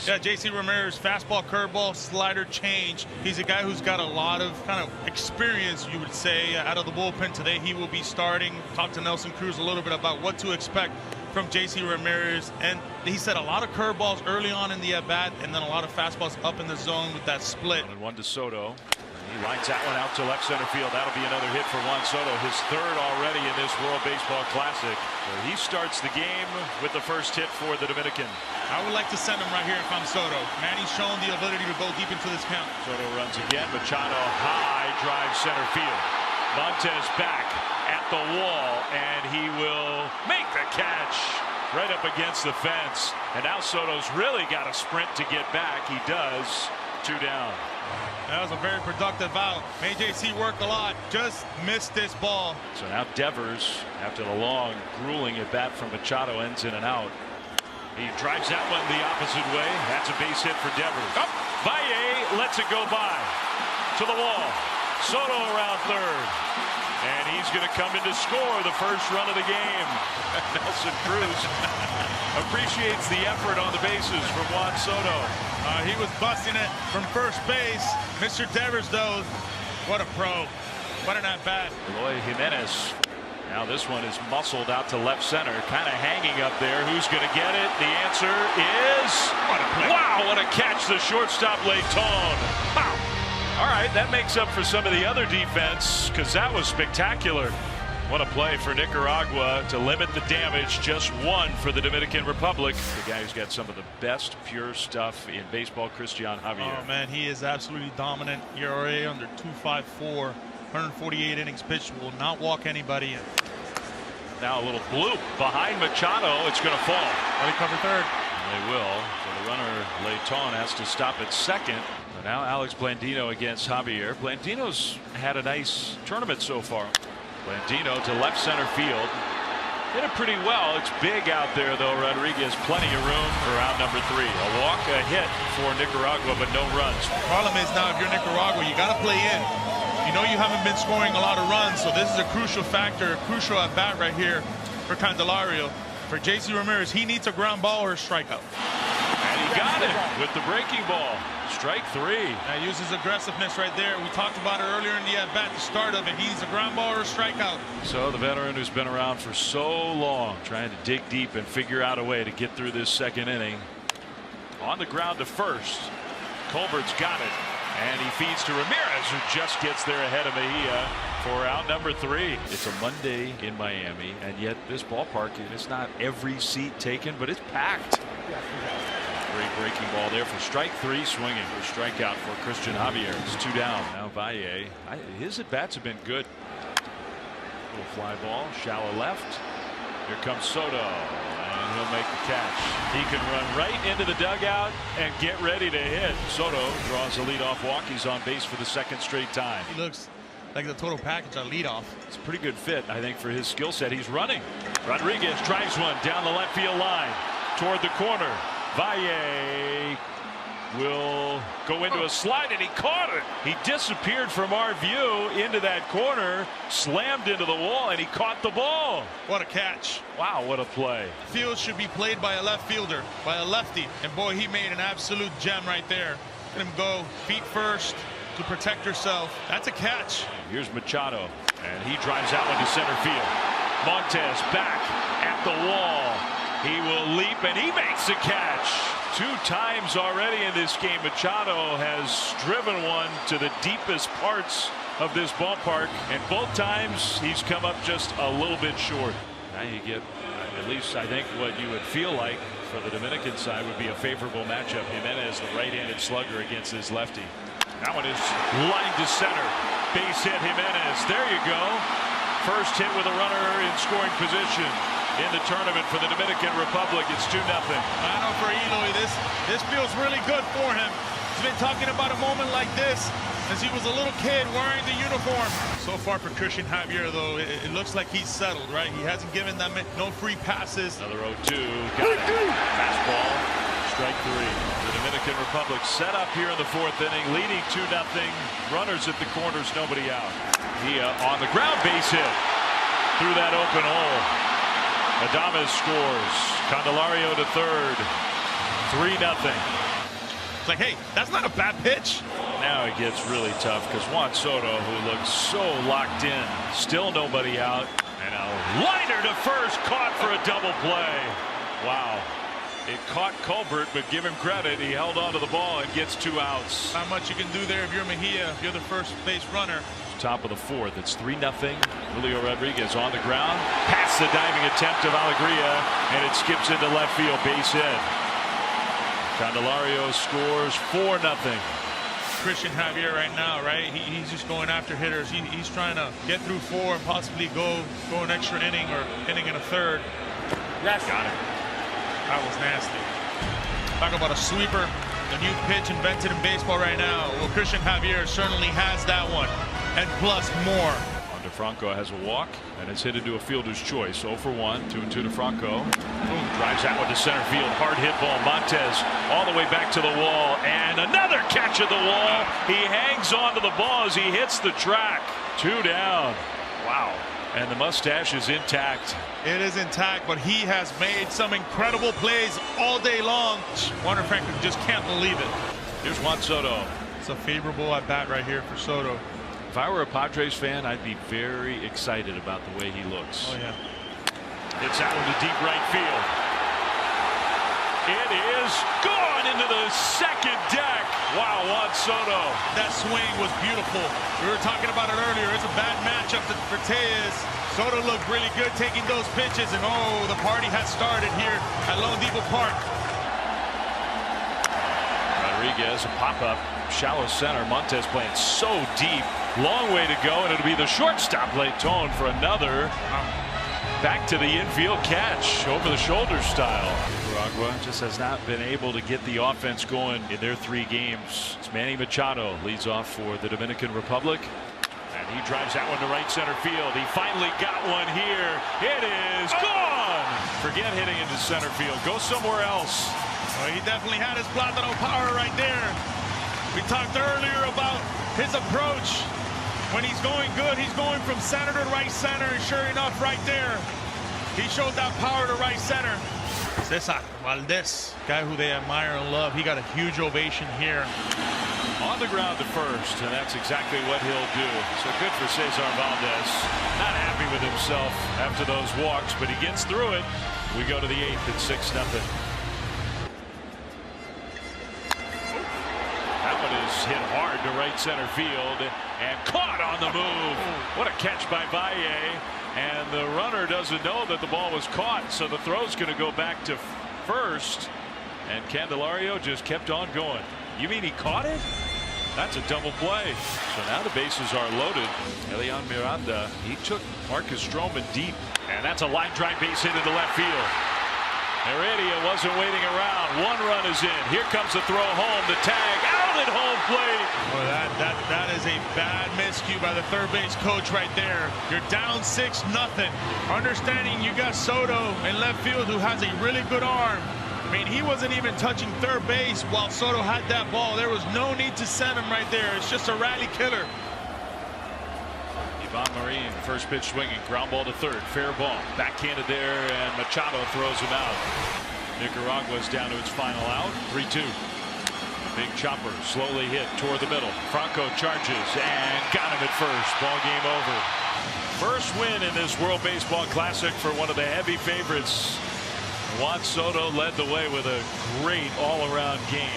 Yeah, JC Ramirez, fastball, curveball, slider, change. He's a guy who's got a lot of kind of experience, you would say, out of the bullpen today. He will be starting. Talked to Nelson Cruz a little bit about what to expect from JC Ramirez, and he said a lot of curveballs early on in the at-bat, and then a lot of fastballs up in the zone with that split. 1-1 to Soto. He lines that one out to left center field. That'll be another hit for Juan Soto, his third already in this World Baseball Classic. So he starts the game with the first hit for the Dominican. I would like to send him right here if I'm Soto. Manny's shown the ability to go deep into this count. Soto runs again. Machado high drive center field. Montez back at the wall, and he will make the catch right up against the fence. And now Soto's really got to sprint to get back. He does. 2 down. That was a very productive out. Made JC work a lot. Just missed this ball. So now Devers, after the long, grueling at bat from Machado, ends in and out. He drives that one the opposite way. That's a base hit for Devers. Oh, Valle lets it go by to the wall. Soto around third. And he's going to come in to score the first run of the game. Nelson Cruz appreciates the effort on the bases from Juan Soto. He was busting it from first base. Mr. Devers, though, what a pro. What an at-bat. Eloy Jimenez. Now this one is muscled out to left center, kind of hanging up there. Who's going to get it? The answer is... What a play. Wow, what a catch. The shortstop, Layton. Wow. All right, that makes up for some of the other defense, because that was spectacular. What a play for Nicaragua to limit the damage. Just one for the Dominican Republic. The guy who's got some of the best pure stuff in baseball, Christian Javier. Oh, man, he is absolutely dominant. ERA under 2.54. 148 innings pitched. Will not walk anybody. Now a little bloop behind Machado. It's going to fall. Let me cover third. They will. So the runner, Layton, has to stop at second. So now Alex Blandino against Javier. Blandino's had a nice tournament so far. Blandino to left center field. Hit it pretty well. It's big out there, though. Rodriguez, plenty of room for out number 3. A walk, a hit for Nicaragua, but no runs. The problem is now, if you're Nicaragua, you got to play in. You know you haven't been scoring a lot of runs, so this is a crucial factor, a crucial at bat right here for Candelario. For JC Ramirez, he needs a ground ball or a strikeout. And he got it with the breaking ball. Strike 3. That uses aggressiveness right there. We talked about it earlier in the at-bat, the start of it. He's a ground ball or a strikeout. So the veteran who's been around for so long, trying to dig deep and figure out a way to get through this second inning. On the ground to first. Colbert's got it. And he feeds to Ramirez, who just gets there ahead of Mejia for out number 3. It's a Monday in Miami, and yet this ballpark, it's not every seat taken, but it's packed. Great breaking ball there for strike 3, swinging for strikeout for Christian Javier. It's 2 down. Now Valle, his at-bats have been good. Little fly ball, shallow left. Here comes Soto, and he'll make the catch. He can run right into the dugout and get ready to hit. Soto draws a leadoff walk. He's on base for the second straight time. He looks like the total package on leadoff. It's a pretty good fit, I think, for his skill set. He's running. Rodriguez drives one down the left field line toward the corner. Valle will go into a slide, and he caught it. He disappeared from our view into that corner, slammed into the wall, and he caught the ball. What a catch. Wow, what a play. Field should be played by a left fielder, by a lefty. And boy, he made an absolute gem right there. Let him go feet first to protect yourself. That's a catch. Here's Machado, and he drives that one to center field. Montez back at the wall. He will leap, and he makes a catch. 2 times already in this game, Machado has driven one to the deepest parts of this ballpark, and both times he's come up just a little bit short. Now you get, at least I think, what you would feel like for the Dominican side would be a favorable matchup. Jimenez, the right-handed slugger, against his lefty. That one is lined to center. Base hit, Jimenez. There you go. First hit with a runner in scoring position in the tournament for the Dominican Republic. It's 2-0. I know for Eloy, this feels really good for him. He's been talking about a moment like this as he was a little kid wearing the uniform. So far for Christian Javier, though, it looks like he's settled, right? He hasn't given them no free passes. Another 0-2. Got it. Fastball. Strike 3. The Dominican Republic set up here in the 4th inning, leading 2-0. Runners at the corners, nobody out. He on the ground, base hit through that open hole. Adames scores. Candelario to third. 3-0. It's like, hey, that's not a bad pitch. Now it gets really tough because Juan Soto, who looks so locked in, still nobody out. And a liner to first, caught for a double play. Wow. It caught Colbert, but give him credit. He held on to the ball and gets 2 outs. Not much you can do there if you're Mejia, if you're the first base runner. Top of the 4th. It's 3-0. Julio Rodriguez on the ground. Past the diving attempt of Alegria, and it skips into left field, base hit. Candelario scores 4-0. Christian Javier right now, right? He's just going after hitters. He's trying to get through 4 and possibly go an extra inning or inning and a third. Yes. Got it. That was nasty. Talk about a sweeper, the new pitch invented in baseball right now. Well, Christian Javier certainly has that one, and plus more. DeFranco has a walk, and it's hit into a fielder's choice. 0 for 1, 2-2 DeFranco. Boom, drives that one to center field. Hard hit ball. Montez all the way back to the wall, and another catch at the wall. He hangs on to the ball as he hits the track. 2 down. Wow. And the mustache is intact. It is intact, but he has made some incredible plays all day long. Wander Franklin just can't believe it. Here's Juan Soto. It's a favorable at bat right here for Soto. If I were a Padres fan, I'd be very excited about the way he looks. Oh, yeah. It's out into deep right field. It is gone into the second deck. Wow, Juan Soto. That swing was beautiful. We were talking about it earlier. It's a bad matchup for Tejas. Soto looked really good taking those pitches, and oh, the party has started here at Lone Depot Park. Rodriguez, a pop-up, shallow center. Montez playing so deep. Long way to go, and it'll be the shortstop Layton for another. Back to the infield catch, over the shoulder style. Nicaragua just has not been able to get the offense going in their 3 games. It's Manny Machado leads off for the Dominican Republic. And he drives that one to right center field. He finally got one here. It is gone. Forget hitting into center field. Go somewhere else. Well, he definitely had his Plátano power right there. We talked earlier about his approach. When he's going good, he's going from center to right center, and sure enough, right there, he showed that power to right center. Cesar Valdez, guy who they admire and love, he got a huge ovation here. On the ground to first, and that's exactly what he'll do. So good for Cesar Valdez. Not happy with himself after those walks, but he gets through it. We go to the 8th at 6-0. That one is hit hard to right center field and caught on the move. What a catch by Valle. And the runner doesn't know that the ball was caught, so the throw's going to go back to first. And Candelario just kept on going. You mean he caught it? That's a double play. So now the bases are loaded. Elian Miranda, he took Marcus Stroman deep. And that's a line drive base hit into left field. Heredia wasn't waiting around. 1 run is in. Here comes the throw home. The tag out at home plate. Well, that is a bad miscue by the third base coach right there. You're down 6-0. Understanding you got Soto in left field who has a really good arm. I mean, he wasn't even touching third base while Soto had that ball. There was no need to send him right there. It's just a rally killer. Ivan Marin, first pitch swinging, ground ball to third, fair ball, backhanded there, and Machado throws him out. Nicaragua's down to its final out, 3-2. Big chopper, slowly hit toward the middle. Franco charges and got him at first. Ball game over. First win in this World Baseball Classic for one of the heavy favorites. Juan Soto led the way with a great all-around game.